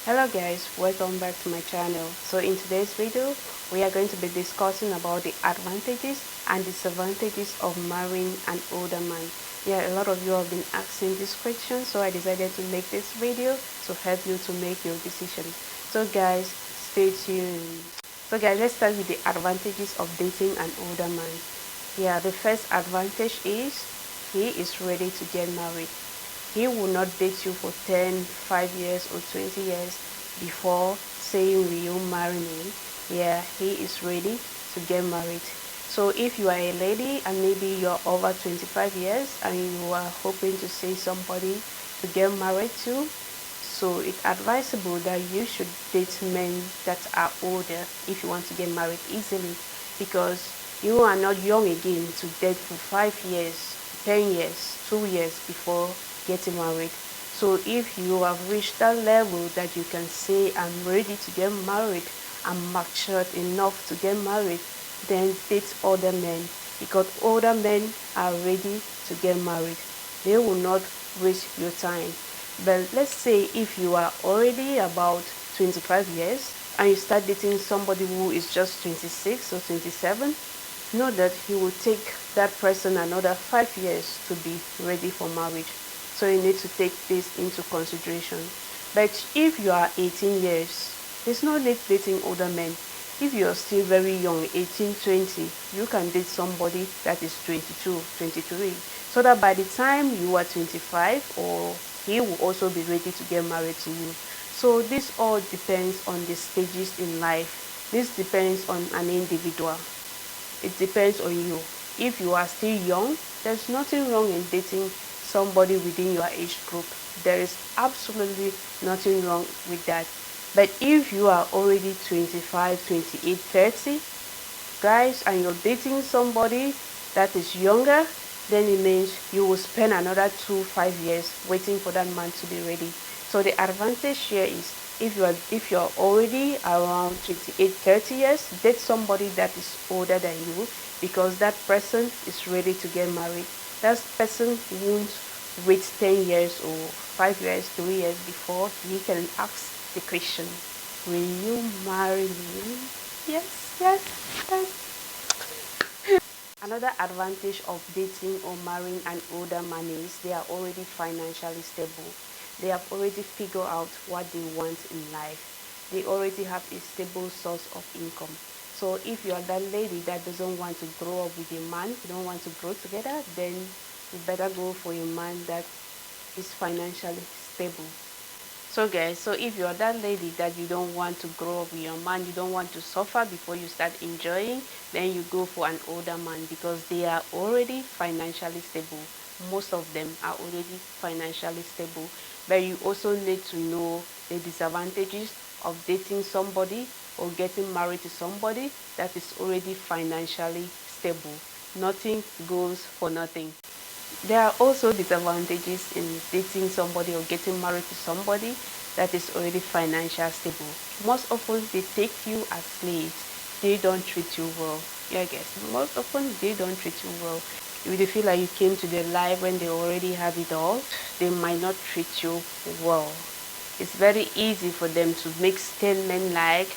Hello guys, welcome back to my channel. So in today's video, we are going to be discussing about the advantages and disadvantages of marrying an older man. Yeah, a lot of you have been asking this question, so I decided to make this video to help you to make your decision. So guys, stay tuned. So guys, let's start with the advantages of dating an older man. Yeah, the first advantage is he is ready to get married. He will not date you for 10, 5 years or 20 years before saying, will you marry me? Yeah, he is ready to get married. So if you are a lady and maybe you're over 25 years and you are hoping to see somebody to get married to, so it's advisable that you should date men that are older if you want to get married easily, because you are not young again to date for 5 years, 10 years, 2 years before getting married. So if you have reached that level that you can say, I'm ready to get married, I'm matured enough to get married, then date older men, because older men are ready to get married. They will not waste your time. But let's say if you are already about 25 years and you start dating somebody who is just 26 or 27, know that he will take that person another 5 years to be ready for marriage. So you need to take this into consideration. But if you are 18 years, there's no need dating older men. If you are still very young, 18, 20, you can date somebody that is 22, 23. So that by the time you are 25, or he will also be ready to get married to you. So this all depends on the stages in life. This depends on an individual. It depends on you. If you are still young, there's nothing wrong in dating somebody within your age group. There is absolutely nothing wrong with that. But if you are already 25, 28, 30, guys, and you're dating somebody that is younger, then it means you will spend another 2, 5 years waiting for that man to be ready. So the advantage here is, if you're already around 28, 30 years, date somebody that is older than you, because that person is ready to get married. That person won't wait 10 years or 5 years, 3 years before he can ask the question, will you marry me? Yes, yes, yes. Another advantage of dating or marrying an older man is they are already financially stable. They have already figured out what they want in life. They already have a stable source of income. So if you are that lady that doesn't want to grow up with a man, you don't want to grow together, then you better go for a man that is financially stable. So guys, so if you're that lady that you don't want to grow up with your man, you don't want to suffer before you start enjoying, then you go for an older man, because they are already financially stable. Most of them are already financially stable. But you also need to know the disadvantages of dating somebody or getting married to somebody that is already financially stable. Nothing goes for nothing. There are also disadvantages in dating somebody or getting married to somebody that is already financially stable. Most often, they take you as slaves. They don't treat you well. Yeah, I guess. Most often, they don't treat you well. If they feel like you came to their life when they already have it all, they might not treat you well. It's very easy for them to make statements like,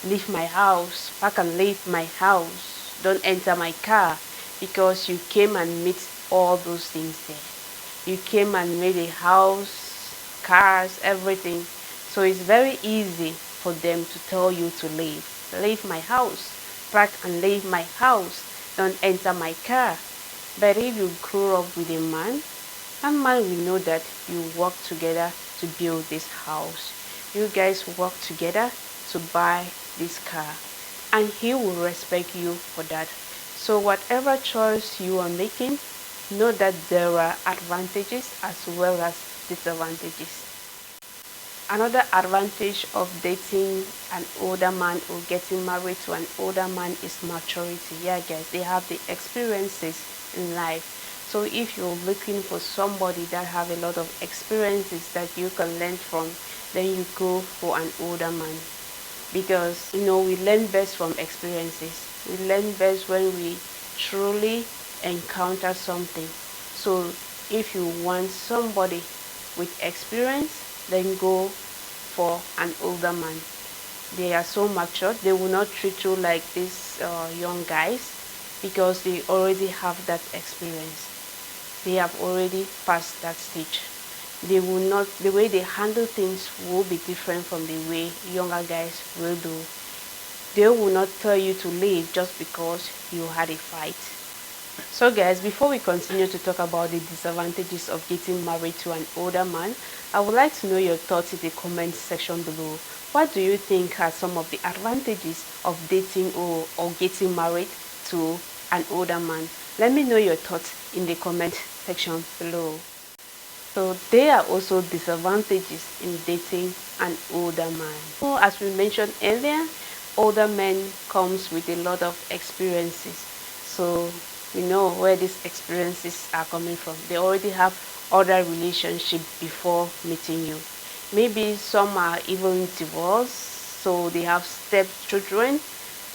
leave my house, pack and leave my house, don't enter my car, because you came and meet all those things there. You came and made a house, cars, everything. So it's very easy for them to tell you to leave. Leave my house, pack and leave my house, don't enter my car. But if you grow up with a man will know that you work together to build this house. You guys work together to buy this car, and he will respect you for that. So whatever choice you are making, know that there are advantages as well as disadvantages. Another advantage of dating an older man or getting married to an older man is maturity. Yeah, guys, they have the experiences in life. So if you're looking for somebody that have a lot of experiences that you can learn from, then you go for an older man, because we learn best from experiences. We learn best when we truly encounter something. So if you want somebody with experience, then go for an older man. They are so mature, they will not treat you like these young guys because they already have that experience. They have already passed that stage. They will not, the way they handle things will be different from the way younger guys will do. They will not tell you to leave just because you had a fight. So guys, before we continue to talk about the disadvantages of getting married to an older man, I would like to know your thoughts in the comment section below. What do you think are some of the advantages of dating or getting married to an older man? Let me know your thoughts in the comment section below. So there are also disadvantages in dating an older man. So as we mentioned earlier, older men comes with a lot of experiences. So we know where these experiences are coming from. They already have other relationship before meeting you. Maybe some are even divorced, so they have stepchildren.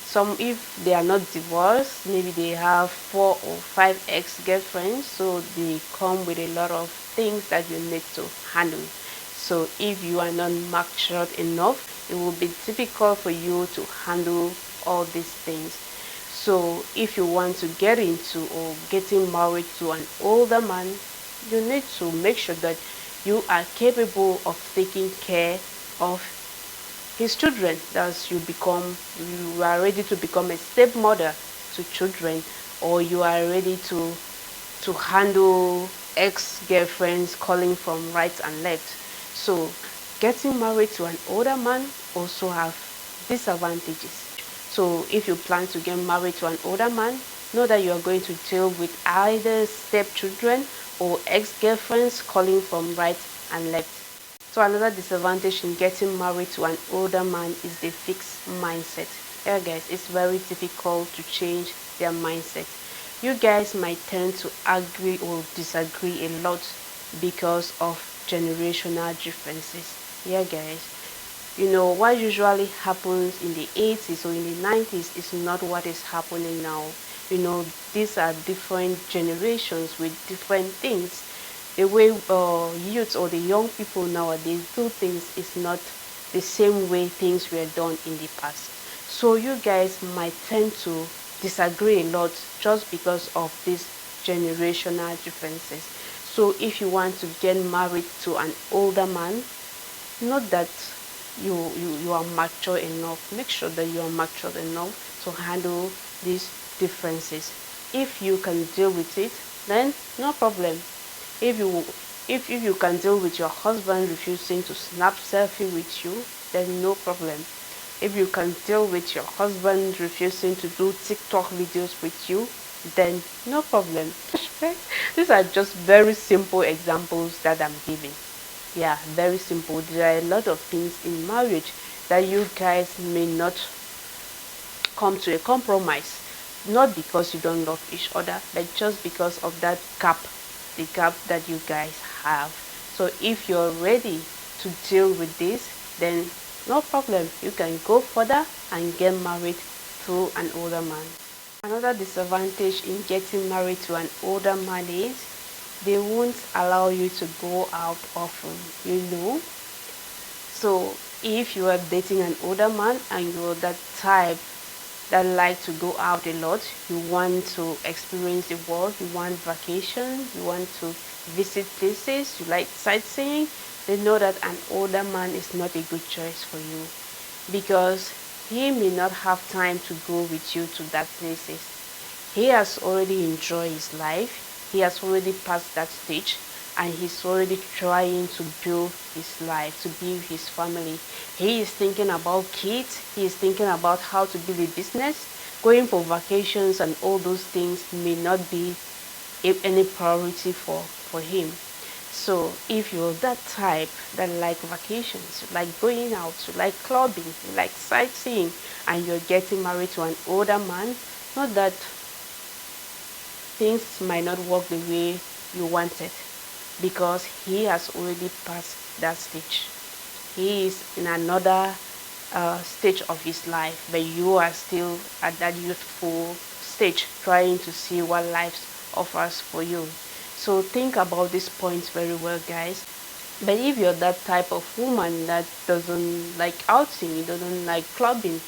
Some, if they are not divorced, maybe they have 4 or 5 ex-girlfriends, so they come with a lot of things that you need to handle. So if you are not matured enough, it will be difficult for you to handle all these things. So if you want to get into or getting married to an older man, you need to make sure that you are capable of taking care of his children. Thus you are ready to become a stepmother to children, or you are ready to handle ex-girlfriends calling from right and left. So getting married to an older man also have disadvantages. So if you plan to get married to an older man, know that you are going to deal with either stepchildren or ex-girlfriends calling from right and left. So another disadvantage in getting married to an older man is the fixed mindset. Yeah guys, it's very difficult to change their mindset. You guys might tend to agree or disagree a lot because of generational differences. Yeah guys, you know what usually happens in the 80s or in the 90s is not what is happening now. You know, these are different generations with different things. The way youth or the young people nowadays do things is not the same way things were done in the past. So you guys might tend to disagree a lot just because of these generational differences. So if you want to get married to an older man, not that you are mature enough, make sure that you are mature enough to handle these differences. If you can deal with it, then no problem. If you can deal with your husband refusing to snap selfie with you, then no problem. If you can deal with your husband refusing to do TikTok videos with you, then no problem. These are just very simple examples that I'm giving. Yeah, very simple. There are a lot of things in marriage that you guys may not come to a compromise, not because you don't love each other, but just because of that gap, the gap that you guys have. So if you're ready to deal with this, then no problem, you can go further and get married to an older man. Another disadvantage in getting married to an older man is they won't allow you to go out often, you know. So if you are dating an older man and you're that type that like to go out a lot, you want to experience the world, you want vacation, you want to visit places, you like sightseeing, then know that an older man is not a good choice for you, because he may not have time to go with you to that places. He has already enjoyed his life, he has already passed that stage, and he's already trying to build his life, to build his family. He is thinking about kids, he is thinking about how to build a business. Going for vacations and all those things may not be any priority for him. So if you're that type that like vacations, you like going out, you like clubbing, you like sightseeing, and you're getting married to an older man, not that things might not work the way you wanted, because he has already passed that stage. He is in another stage of his life, but you are still at that youthful stage trying to see what life offers for you. So think about these points very well, guys. But if you're that type of woman that doesn't like outing, you doesn't like clubbing,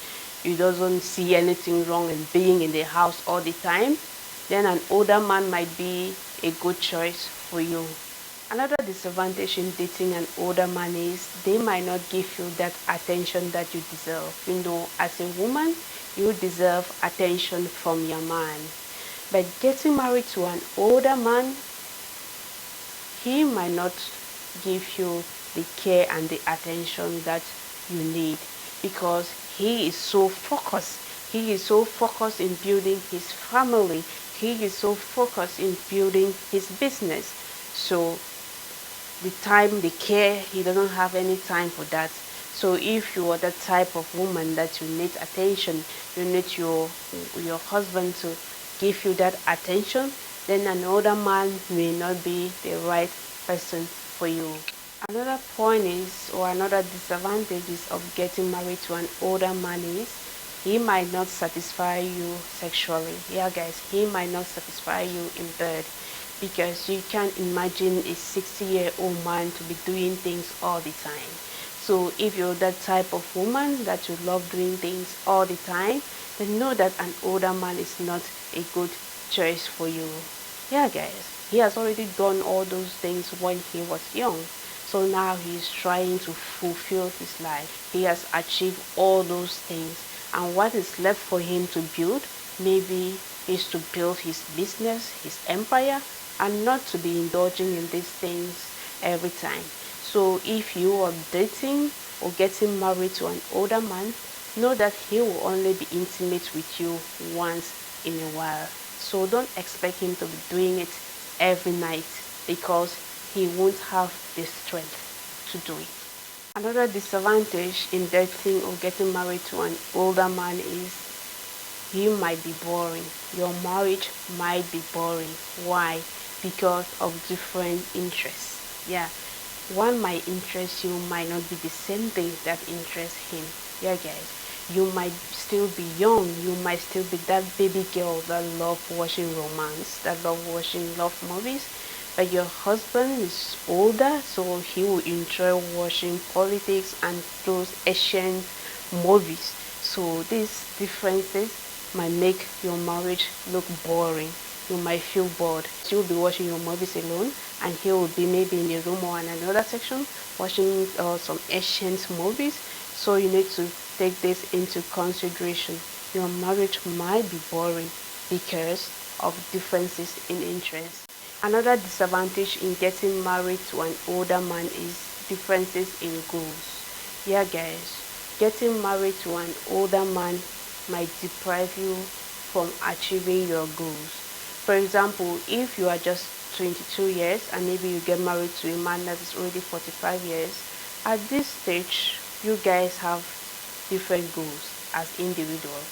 you doesn't see anything wrong in being in the house all the time, then an older man might be a good choice for you. Another disadvantage in dating an older man is they might not give you that attention that you deserve. As a woman, you deserve attention from your man. But getting married to an older man, he might not give you the care and the attention that you need because he is so focused. He is so focused in building his family. He is so focused in building his business. So the time, the care, he doesn't have any time for that. So if you are the type of woman that you need attention, you need your husband to give you that attention, then an older man may not be the right person for you. Another point is, or another disadvantage is of getting married to an older man is he might not satisfy you sexually. Yeah, guys, he might not satisfy you in bed because you can't imagine a 60-year-old man to be doing things all the time. So if you're that type of woman that you love doing things all the time, then know that an older man is not a good choice for you. Yeah, guys, he has already done all those things when he was young. So now he's trying to fulfill his life. He has achieved all those things. And what is left for him to build maybe is to build his business, his empire, and not to be indulging in these things every time. So if you are dating or getting married to an older man, know that he will only be intimate with you once in a while. So don't expect him to be doing it every night because he won't have the strength to do it. Another disadvantage in dating or getting married to an older man is he might be boring. Your marriage might be boring. Why? Because of different interests. Yeah, one might interest you might not be the same thing that interests him. Yeah, guys, you might still be young. You might still be that baby girl that love watching romance, that love watching love movies. But your husband is older, so he will enjoy watching politics and those Asian movies. So these differences might make your marriage look boring. You might feel bored. You'll be watching your movies alone, and he will be maybe in a room or in another section watching some ancient movies. So you need to take this into consideration. Your marriage might be boring because of differences in interest. Another disadvantage in getting married to an older man is differences in goals. Yeah, guys, getting married to an older man might deprive you from achieving your goals. For example, if you are just 22 years and maybe you get married to a man that is already 45 years, at this stage, you guys have different goals as individuals.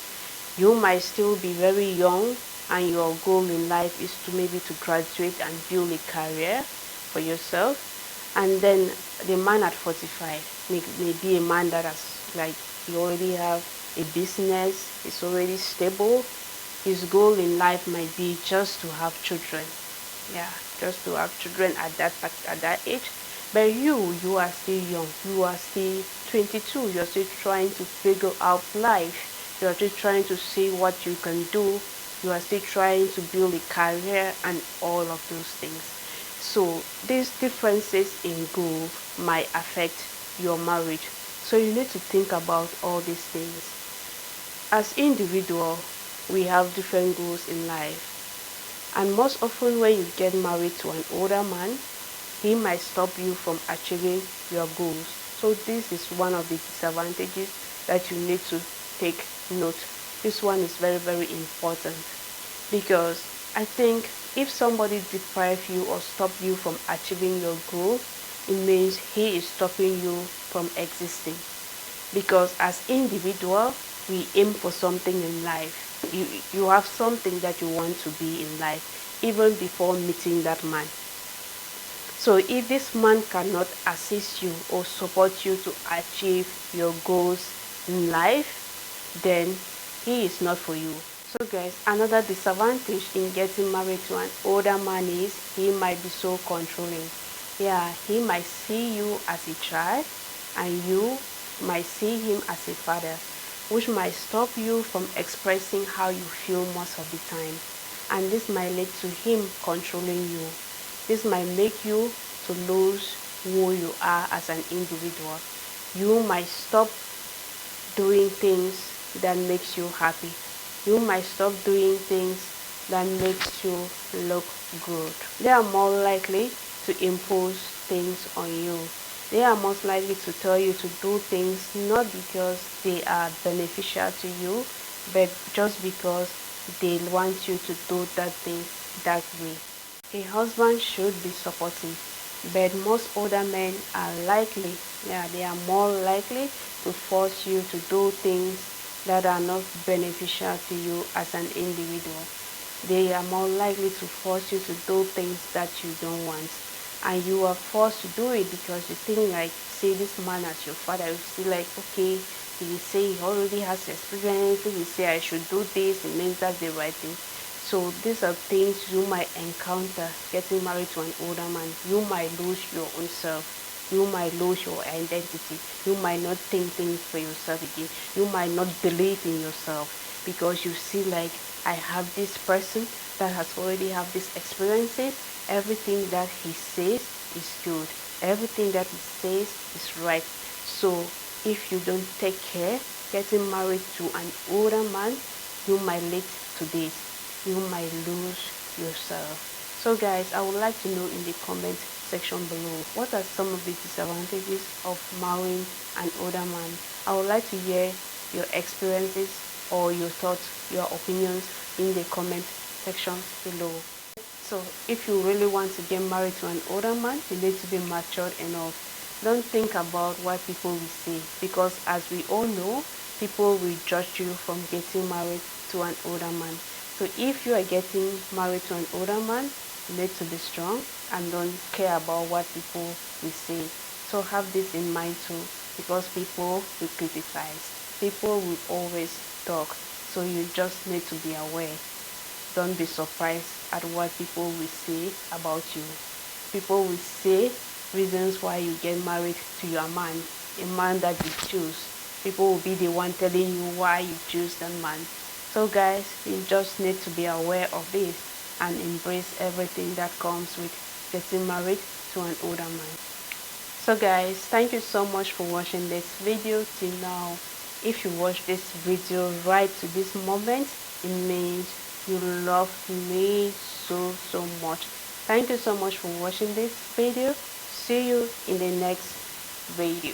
You might still be very young and your goal in life is to maybe to graduate and build a career for yourself. And then the man at 45 may be a man that has like he already have a business, is already stable. His goal in life might be just to have children. Yeah, just to have children at that age. But you are still young. You are still 22. You're still trying to figure out life. You're still trying to see what you can do. You are still trying to build a career and all of those things. So these differences in goal might affect your marriage. So you need to think about all these things. As individual, we have different goals in life. And most often when you get married to an older man, he might stop you from achieving your goals. So this is one of the disadvantages that you need to take note. This one is very, very important because I think if somebody deprives you or stop you from achieving your goal, it means he is stopping you from existing. Because as individual, we aim for something in life. You have something that you want to be in life even before meeting that man. So if this man cannot assist you or support you to achieve your goals in life, then he is not for you. So guys, another disadvantage in getting married to an older man is he might be so controlling. Yeah, he might see you as a child and you might see him as a father, which might stop you from expressing how you feel most of the time. And this might lead to him controlling you. This might make you to lose who you are as an individual. You might stop doing things that makes you happy. You might stop doing things that makes you look good. They are more likely to impose things on you. They are most likely to tell you to do things not because they are beneficial to you, but just because they want you to do that thing that way. A husband should be supportive, but most older men are likely, yeah, they are more likely to force you to do things that are not beneficial to you as an individual. They are more likely to force you to do things that you don't want. And you are forced to do it because you think like, say this man as your father, you feel like, okay, he say he already has experience, if he say I should do this, it means that's the right thing. So these are things you might encounter getting married to an older man. You might lose your own self. You might lose your identity. You might not think things for yourself again. You might not believe in yourself because you see like, I have this person that has already have these experiences. Everything that he says is good. Everything that he says is right. So if you don't take care, getting married to an older man, you might lead to this. You might lose yourself. So guys, I would like to know in the comment section below, what are some of the disadvantages of marrying an older man? I would like to hear your experiences or your thoughts, your opinions in the comment section below. So if you really want to get married to an older man, you need to be matured enough. Don't think about what people will say, because as we all know, people will judge you from getting married to an older man. So if you are getting married to an older man, you need to be strong and don't care about what people will say. So have this in mind too, because people will criticize. People will always talk. So you just need to be aware. Don't be surprised at what people will say about you. People will say reasons why you get married to your man, a man that you choose. People will be the one telling you why you choose that man. So guys, you just need to be aware of this and embrace everything that comes with getting married to an older man. So guys, thank you so much for watching this video till now. If you watch this video right to this moment, it means you love me so much. Thank you so much for watching this video. See you in the next video.